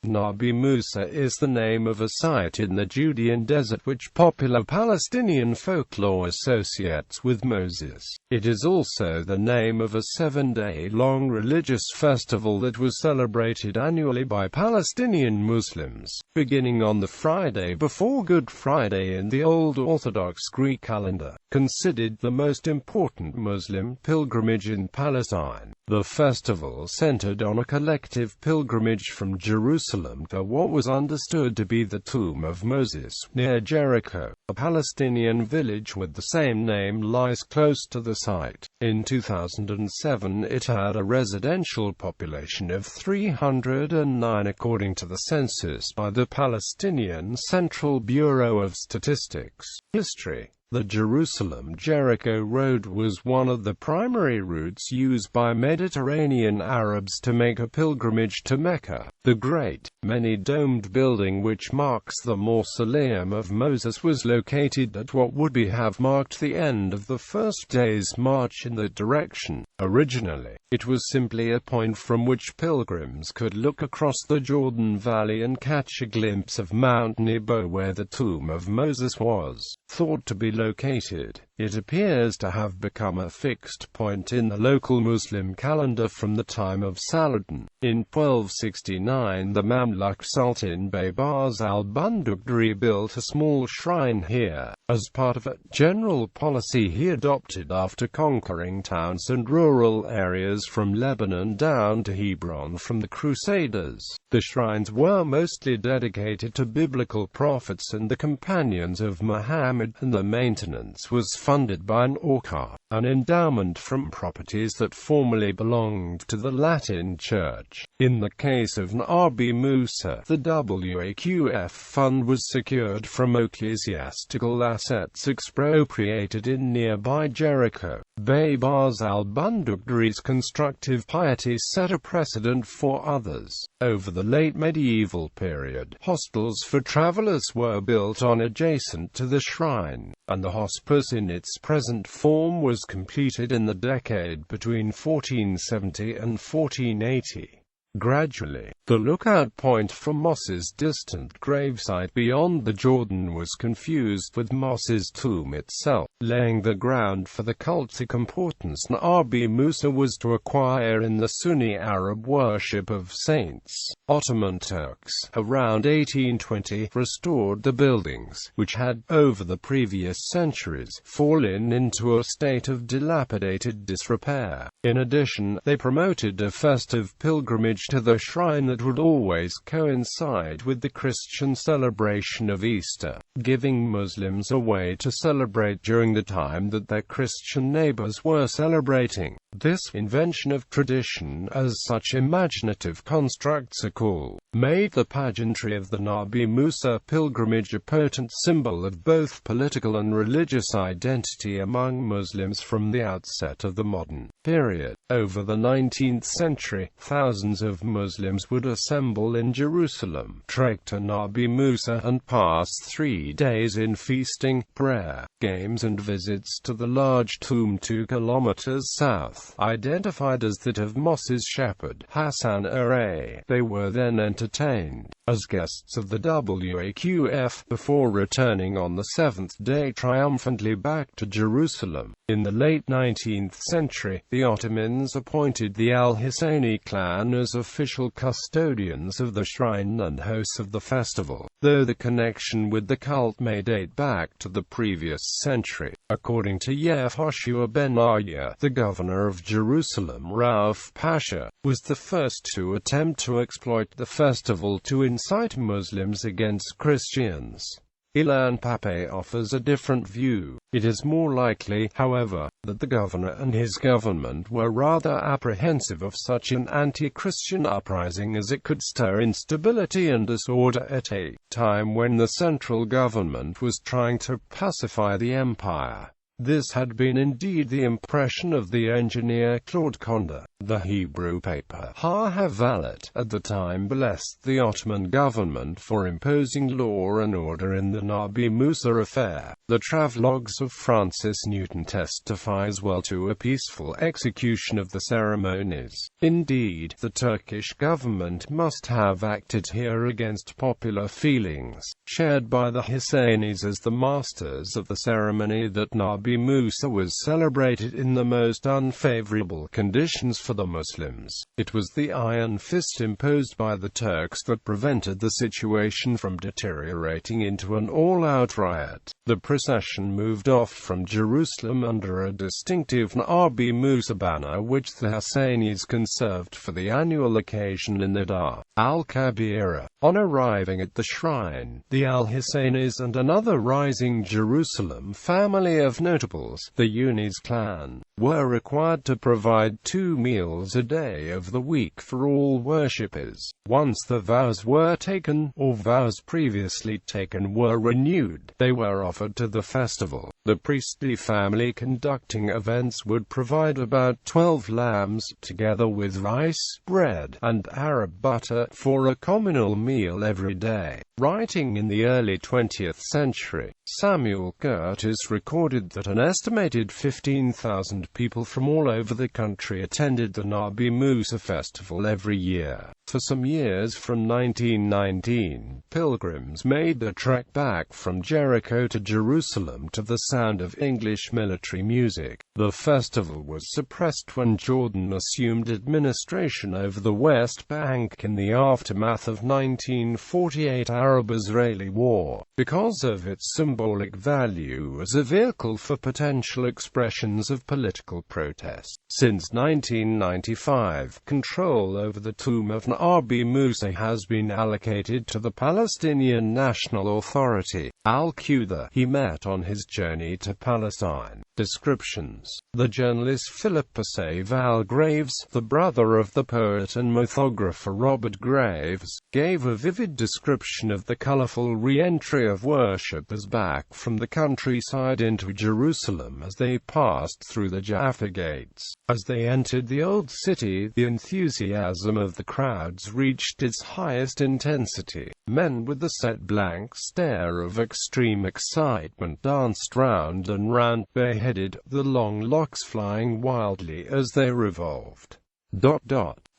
Nabi Musa is the name of a site in the Judean desert which popular Palestinian folklore associates with Moses. It is also the name of a 7-day-long religious festival that was celebrated annually by Palestinian Muslims, beginning on the Friday before Good Friday in the old Orthodox Greek calendar, considered the most important Muslim pilgrimage in Palestine. The festival centered on a collective pilgrimage from Jerusalem to what was understood to be the tomb of Moses, near Jericho. A Palestinian village with the same name lies close to the site. In 2007 it had a residential population of 309 according to the census by the Palestinian Central Bureau of Statistics. History. The Jerusalem-Jericho road was one of the primary routes used by Mediterranean Arabs to make a pilgrimage to Mecca. The great, many-domed building which marks the mausoleum of Moses was located at what would have marked the end of the first day's march in that direction. Originally, it was simply a point from which pilgrims could look across the Jordan Valley and catch a glimpse of Mount Nebo where the tomb of Moses was thought to be located. It appears to have become a fixed point in the local Muslim calendar from the time of Saladin. In 1269 the Mamluk Sultan Baybars al-Bundukdari built a small shrine here, as part of a general policy he adopted after conquering towns and rural areas from Lebanon down to Hebron from the Crusaders. The shrines were mostly dedicated to biblical prophets and the companions of Muhammad, and the maintenance was funded by an awqaf, an endowment from properties that formerly belonged to the Latin Church. In the case of Nabi Musa, the Waqf fund was secured from ecclesiastical assets expropriated in nearby Jericho. Baybars al-Bundukdari's constructive piety set a precedent for others. Over the late medieval period, hostels for travelers were built on adjacent to the shrine, and the hospice in its present form was completed in the decade between 1470 and 1480. Gradually, the lookout point for Moses' distant gravesite beyond the Jordan was confused with Moses' tomb itself, laying the ground for the cultic importance Nabi Musa was to acquire in the Sunni Arab worship of saints. Ottoman Turks, around 1820, restored the buildings, which had, over the previous centuries, fallen into a state of dilapidated disrepair. In addition, they promoted a festive pilgrimage to the shrine that would always coincide with the Christian celebration of Easter, giving Muslims a way to celebrate during the time that their Christian neighbors were celebrating. This invention of tradition, as such imaginative constructs are called, made the pageantry of the Nabi Musa pilgrimage a potent symbol of both political and religious identity among Muslims from the outset of the modern period. Over the 19th century, thousands of Muslims would assemble in Jerusalem, trek to Nabi Musa, and pass 3 days in feasting, prayer, games and visits to the large tomb 2 kilometers south, identified as that of Moses' shepherd, Hassan-Ura. They were then entertained, as guests of the Waqf, before returning on the 7th day triumphantly back to Jerusalem. In the late 19th century, the Ottomans appointed the Al-Husseini clan as official custodians of the shrine and hosts of the festival, though the connection with the cult may date back to the previous century. According to Yehoshua ben Arya, the governor of Jerusalem, Rauf Pasha, was the first to attempt to exploit the festival to incite Muslims against Christians. Ilan Pape offers a different view. It is more likely, however, that the governor and his government were rather apprehensive of such an anti-Christian uprising, as it could stir instability and disorder at a time when the central government was trying to pacify the empire. This had been indeed the impression of the engineer Claude Condé. The Hebrew paper Ha-Havalet at the time blessed the Ottoman government for imposing law and order in the Nabi Musa affair. The travelogues of Francis Newton testifies well to a peaceful execution of the ceremonies. Indeed, the Turkish government must have acted here against popular feelings, shared by the Husseinis as the masters of the ceremony, that Nabi Musa was celebrated in the most unfavorable conditions for the Muslims. It was the iron fist imposed by the Turks that prevented the situation from deteriorating into an all-out riot. The procession moved off from Jerusalem under a distinctive Nabi Musa banner which the Husseinis conserved for the annual occasion in the Dar al-Kabira. On arriving at the shrine, the al-Husseinis and another rising Jerusalem family of notables, the Yunis clan, were required to provide 2 meals a day of the week for all worshippers. Once the vows were taken, or vows previously taken were renewed, they were offered to the festival. The priestly family conducting events would provide about 12 lambs, together with rice, bread, and Arab butter, for a communal meal every day. Writing in the early 20th century, Samuel Curtis recorded that an estimated 15,000 people from all over the country attended the Nabi Musa festival every year. For some years from 1919, pilgrims made the trek back from Jericho to Jerusalem to the sound of English military music. The festival was suppressed when Jordan assumed administration over the West Bank in the aftermath of 1948 Arab-Israeli war, because of its symbolic value as a vehicle for potential expressions of political protest. Since 1995, control over the tomb of Nabi Musa has been allocated to the Palestinian National Authority, Al-Quds. He met on his journey to Palestine. Descriptions. The journalist Philip Perceval Graves, the brother of the poet and mythographer Robert Graves, gave a vivid description of the colorful re-entry of worshippers back from the countryside into Jerusalem as they passed through the Jaffa gates. As they entered the Old City, the enthusiasm of the crowds reached its highest intensity. Men with the set blank stare of extreme excitement danced round and round bareheaded, the long locks flying wildly as they revolved.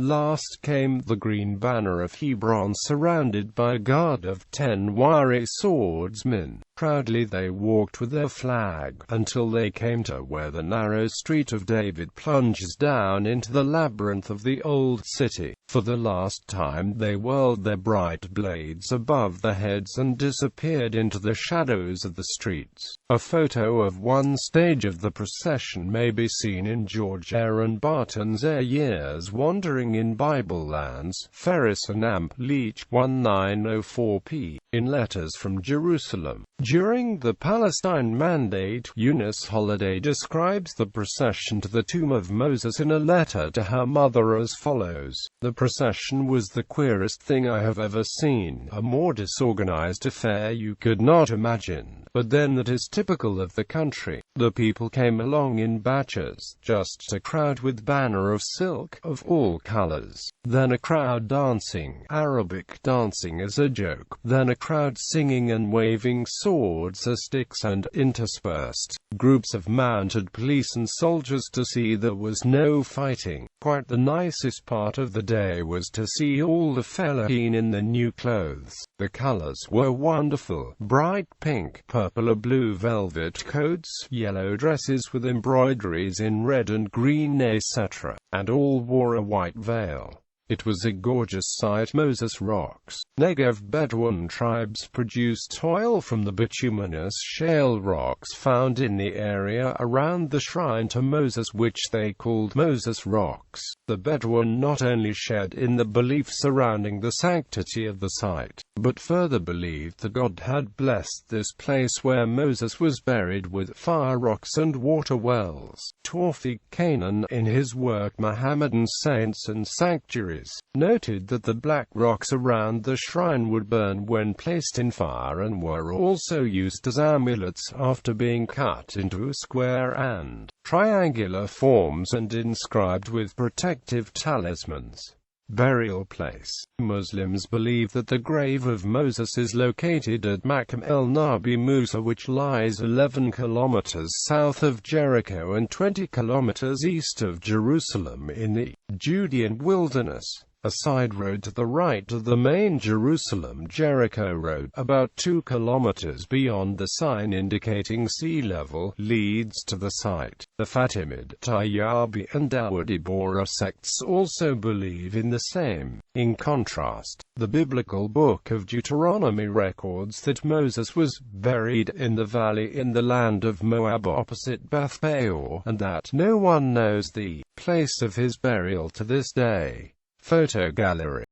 Last came the green banner of Hebron, surrounded by a guard of 10 wiry swordsmen. Proudly they walked with their flag, until they came to where the narrow street of David plunges down into the labyrinth of the old city. For the last time they whirled their bright blades above their heads and disappeared into the shadows of the streets. A photo of one stage of the procession may be seen in George Aaron Barton's Years Wandering in Bible Lands, Ferris and Amp Leach, 1904p, in Letters from Jerusalem. During the Palestine Mandate, Eunice Holliday describes the procession to the tomb of Moses in a letter to her mother as follows: "The procession was the queerest thing I have ever seen, a more disorganized affair you could not imagine. But then that is typical of the country. The people came along in batches, just a crowd with banner of silk, of all colors. Then a crowd dancing, Arabic dancing as a joke. Then a crowd singing and waving swords as sticks, and interspersed groups of mounted police and soldiers to see there was no fighting. Quite the nicest part of the day was to see all the fellaheen in their new clothes. The colors were wonderful: bright pink, purple or blue velvet coats, yellow dresses with embroideries in red and green etc. And all wore a white veil. It was a gorgeous sight." Moses rocks. Negev Bedouin tribes produced oil from the bituminous shale rocks found in the area around the shrine to Moses, which they called Moses rocks. The Bedouin not only shared in the belief surrounding the sanctity of the site, but further believed that God had blessed this place where Moses was buried with fire rocks and water wells. Tawfiq Canaan, in his work Mohammedan Saints and Sanctuaries, centuries, noted that the black rocks around the shrine would burn when placed in fire and were also used as amulets after being cut into square and triangular forms and inscribed with protective talismans. Burial place. Muslims believe that the grave of Moses is located at Maqam el-Nabi Musa, which lies 11 kilometers south of Jericho and 20 kilometers east of Jerusalem in the Judean wilderness. A side road to the right of the main Jerusalem-Jericho road, about 2 kilometers beyond the sign indicating sea level, leads to the site. The Fatimid, Tayyabi and Dawudi Bohra sects also believe in the same. In contrast, the biblical book of Deuteronomy records that Moses was buried in the valley in the land of Moab opposite Beth Peor, and that no one knows the place of his burial to this day. Photo gallery.